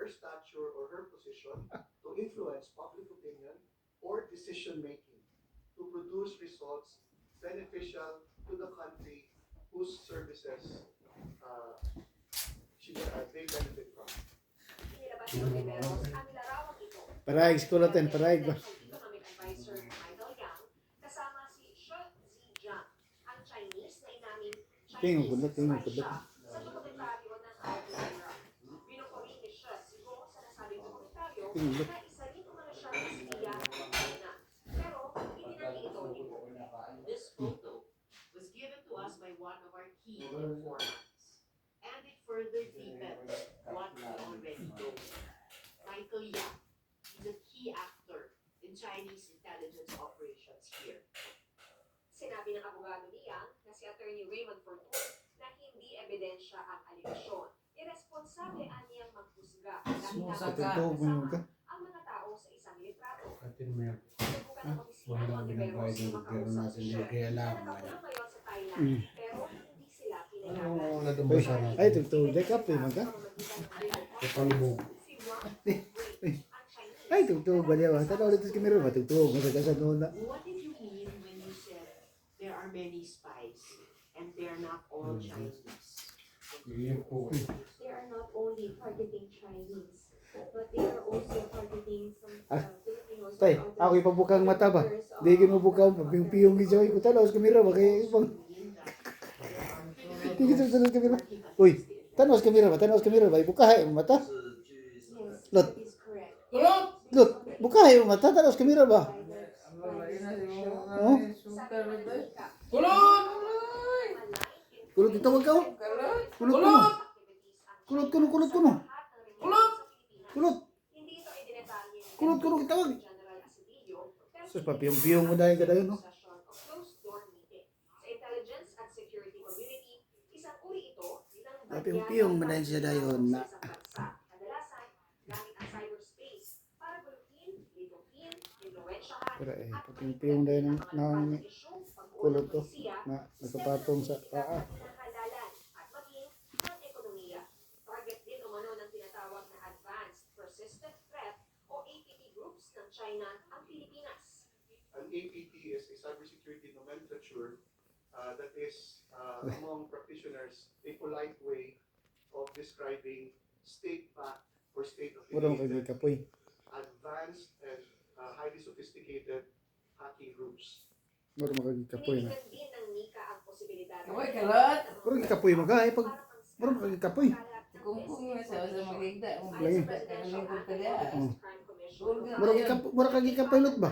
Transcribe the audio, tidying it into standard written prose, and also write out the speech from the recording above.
her stature or her position to influence public opinion or decision making to produce results beneficial to the country whose services they benefit from. Inilabas ni Oliveros ang larawang ito. Paraig, skulatin, paraig ba? Economic Advisor Michael Yang kasama si Shi Zhejiang, ang Chinese na inaming Tingnan ko Chinese na, tingnan ko spy na. siya sa dokumentaryo ng Al Jazeera. Binukuri ni Shi siguro sa nasabing dokumentaryo Tingnan ko. na isa rin umano siya sa espiya ng China. Pero itinanggi ito ni Wu. This photo was given to us by one of our key informants, and it further deepens what we already know. Michael Yang is a key actor in Chinese intelligence operations here. Sinabi ng abogado ni Yang na si Attorney Raymond Fortun na hindi ebidensya ang aligasyon. Irresponsable anyang maghusga dahil Katutog mo yun ka? ang mga tao sa isang litrato. Katin mo yan. Subukan ng opisina Wala ng nang Oliveros binabayad na ng gobyerno makausap natin, si hindi Shi kaya na lang. nakakulong ngayon sa Thailand pero hindi sila pinayagan. Ano nadumbusa natin? Ay, tugtog. Day kape, maga. Kapalubog. Si Wang Wei, ang Chinese Ay, tugtog. Baliw. Tanaw ulit sa kamera. Matugtog. Masagasan noon na. What did you mean when you said there are many spies and they're not all Chinese? Yun po. They are not only targeting Chinese, but they are also targeting some Filipinos. Tay, ako ipabukang mata ba? Di ginubukaw. Piyong-piyong gisoy ko. Tanaw sa kamera ba? Kaya ibang. Di gisoy sa kamera. Uy, tanaw sa kamera ba? Tanaw sa kamera ba? Ibukahay ang mata. Yes, Lot. that is correct. Lot, bukahay ang mata. Tanaw sa kamera ba? Oh? Kulot ito wag ka. Kulot kuno. Kulot kuno, kulot kuno. Kulot. Hindi ito idinetalye ni Kulot kuno kitawag. General Asilio, pero Sus, papiyong-piyong mo dahil ka dayon, no? session of closed-door meeting. Sa intelligence at security community, isang uri ito bilang Papiyong-piyong mo dahil siya dayon na. sa isang bansa. Kadalasan, gamit ang cyberspace para guluhin, lidukin, influensyahan, Pero eh, at papiyong-piyong dahil ng kulot to. siya Na nakapatong sa paa. halalan at maging ang ekonomiya. Target din umano ng tinatawag na Advanced Persistent Threat o APT groups ng China ang Pilipinas. An APT is a cybersecurity nomenclature that is, among practitioners, a polite way of describing state-backed or Mura mo state-affiliated, kayo kapoy. advanced and highly sophisticated hacking groups. Mura mo kayo kapoy na. Piniligan din ng Nika ang posibilidad na Kaway, kalat! Mura kayo kapoy mo ka. Pag mura mo kayo kapoy. Kung sa magigda, Lagi. kagaling ko pala. Mura kayo kapoy lot ba?